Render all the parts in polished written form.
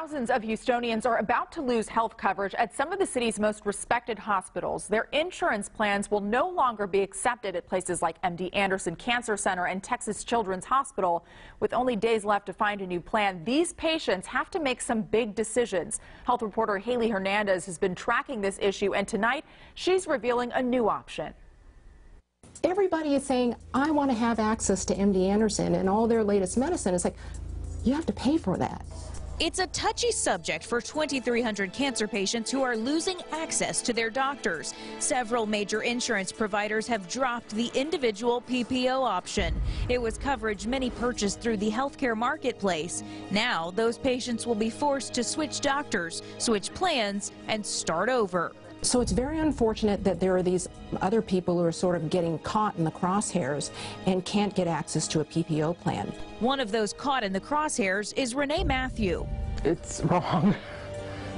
Thousands of Houstonians are about to lose health coverage at some of the city's most respected hospitals. Their insurance plans will no longer be accepted at places like MD Anderson Cancer Center and Texas Children's Hospital. With only days left to find a new plan, these patients have to make some big decisions. Health reporter Hernandez has been tracking this issue, and tonight she's revealing a new option. Everybody is saying, I want to have access to MD Anderson and all their latest medicine. It's like, you have to pay for that. It's a touchy subject for 2,300 cancer patients who are losing access to their doctors. Several major insurance providers have dropped the individual PPO option. It was coverage many purchased through the healthcare marketplace. Now, those patients will be forced to switch doctors, switch plans, and start over. So it's very unfortunate that there are these other people who are sort of getting caught in the crosshairs and can't get access to a PPO plan. One of those caught in the crosshairs is Renee Matthew. It's wrong.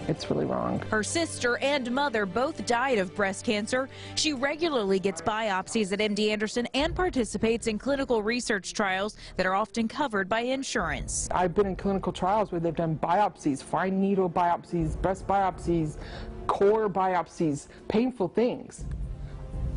It's really wrong. Her sister and mother both died of breast cancer. She regularly gets biopsies at MD Anderson and participates in clinical research trials that are often covered by insurance. I've been in clinical trials where they've done biopsies, fine needle biopsies, breast biopsies, core biopsies, painful things,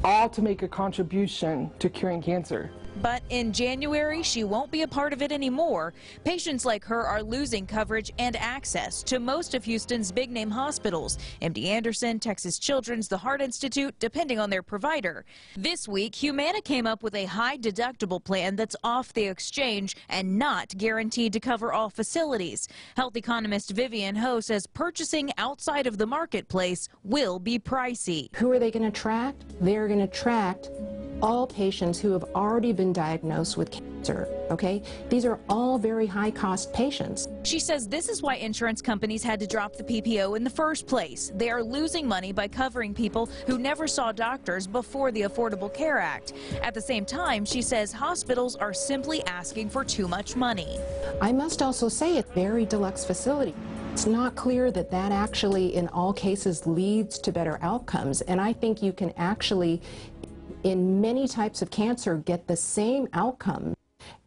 all to make a contribution to curing cancer. But in January, she won't be a part of it anymore. Patients like her are losing coverage and access to most of Houston's big-name hospitals, MD Anderson, Texas Children's, the Heart Institute, depending on their provider. This week, Humana came up with a high-deductible plan that's off the exchange and not guaranteed to cover all facilities. Health economist Vivian Ho says purchasing outside of the marketplace will be pricey. Who are they going to attract? They're going to attract all patients who have already been diagnosed with cancer, okay? These are all very high-cost patients. She says this is why insurance companies had to drop the PPO in the first place. They are losing money by covering people who never saw doctors before the Affordable Care Act. At the same time, she says hospitals are simply asking for too much money. I must also say it's a very deluxe facility. It's not clear that that actually, in all cases, leads to better outcomes, and I think you can actually, in many types of cancer, get the same outcome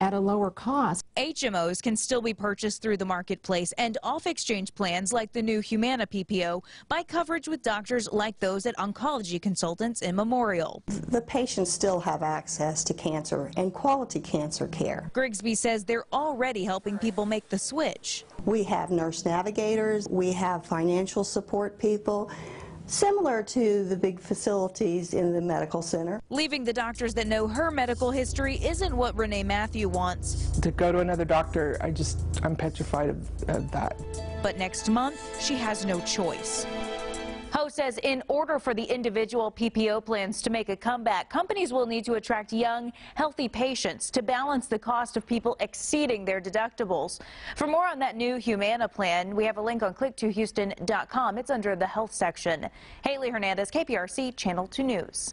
at a lower cost. HMOs can still be purchased through the marketplace, and off-exchange plans like the new Humana PPO buy coverage with doctors like those at Oncology Consultants in Memorial. The patients still have access to cancer and quality cancer care. Grigsby says they're already helping people make the switch. We have nurse navigators, we have financial support people, similar to the big facilities in the medical center. Leaving the doctors that know her medical history isn't what Renee Matthew wants. To go to another doctor, I'm petrified of that. But next month, she has no choice. Ho says in order for the individual PPO plans to make a comeback, companies will need to attract young, healthy patients to balance the cost of people exceeding their deductibles. For more on that new Humana plan, we have a link on click2houston.com. It's under the health section. Hernandez, KPRC Channel 2 News.